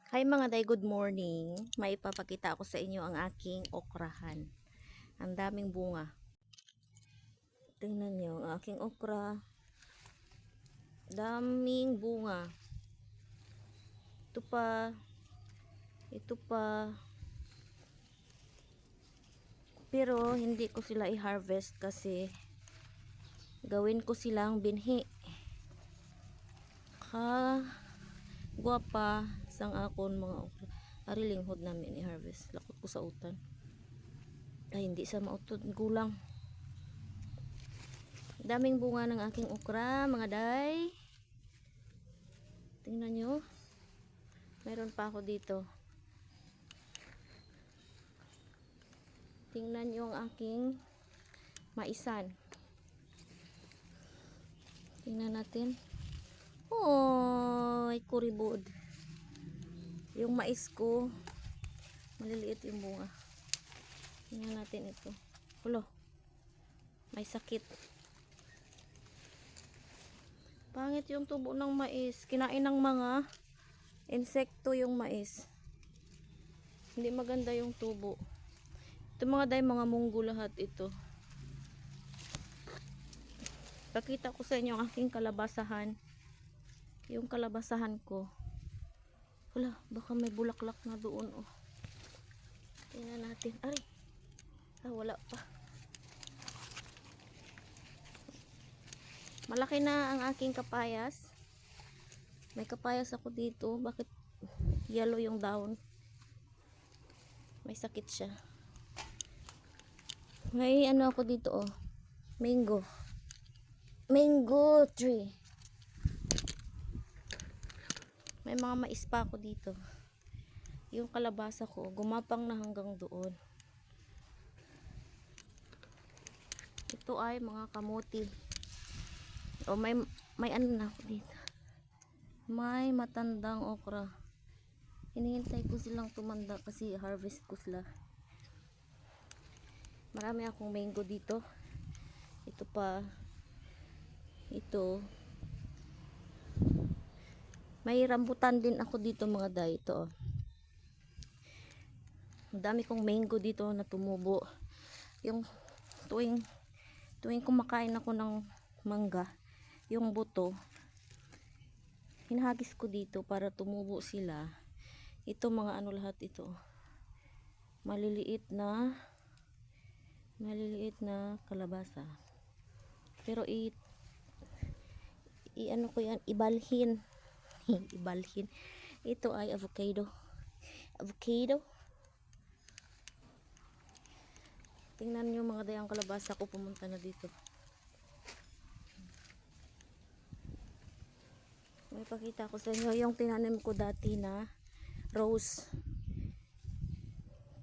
Hi mga day, good morning. May ipapakita ako sa inyo ang aking okrahan. Ang daming bunga. Tingnan nyo ang aking okra. Daming bunga. Ito pa. Ito pa. Pero hindi ko sila i-harvest kasi gawin ko silang binhi. Guwapa sang akon mga okra. Ari linghod namin i-harvest. Lakot ko sa utan. Ay hindi sa mautod. Gulang. Daming bunga ng aking okra mga day. Tingnan nyo. Meron pa ako dito. Tingnan nyo ang aking maisan. Tingnan natin. Oh, kuribod. Yung mais ko, maliliit yung bunga. Tingnan natin ito. Hulo. May sakit. Pangit yung tubo ng mais. Kinain ng mga insekto yung mais. Hindi maganda yung tubo. Ito mga day, mga munggo lahat ito. Pakita ko sa inyo ang aking kalabasahan. Yung kalabasahan ko. Wala, baka may bulaklak na doon. Oh. Tingnan natin. Ay, wala pa. Malaki na ang aking kapayas. May kapayas ako dito. Bakit yellow yung dahon? May sakit siya. May ano ako dito, oh. Mango. Mango tree. May mga mais pa ako dito. Yung kalabasa ko, gumapang na hanggang doon. Ito ay mga kamuti. O may ano na ako dito. May matandang okra. Hinihintay ko silang tumanda kasi harvest ko sila. Marami akong mango dito. Ito pa. Ito. May rambutan din ako dito mga day. Ito, oh. Ang dami kong mango dito na tumubo. Yung tuwing kumakain ako ng mangga, yung buto, hinahagis ko dito para tumubo sila. Ito mga ano lahat ito. Maliliit na kalabasa. Pero ano ko yan, ibalhin. Ibalhin. Ito ay avocado. Avocado. Tingnan nyo mga dayang kalabasa ko, pumunta na dito. May pakita ko sa inyo yung tinanim ko dati na rose.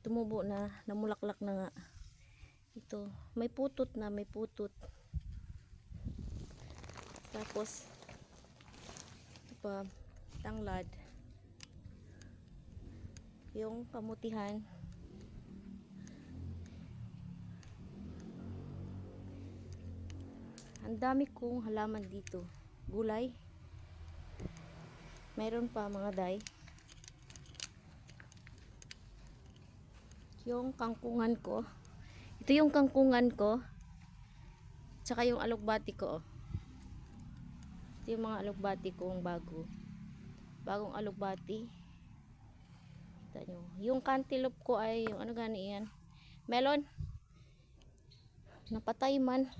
Tumubo na, namulaklak na nga. Ito, may putot na, may putot. Tapos ito pa, tanglad. Yung kamutihan. Ang dami kong halaman dito. Gulay. Mayroon pa mga day. Yung kangkungan ko. Ito yung kangkungan ko. Tsaka yung alugbati ko. Ito yung mga alugbati kong bago. Bagong alugbati. Kita nyo. Yung cantaloupe ko ay yung ano gani yan. Melon. Napatay man.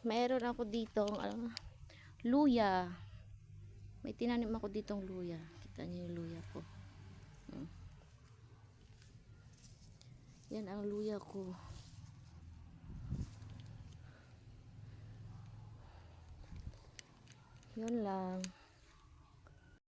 Mayroon ako dito luya. May tinanim ako ditong luya. Kita niyo yung luya ko. Yan ang luya ko. Yun lang.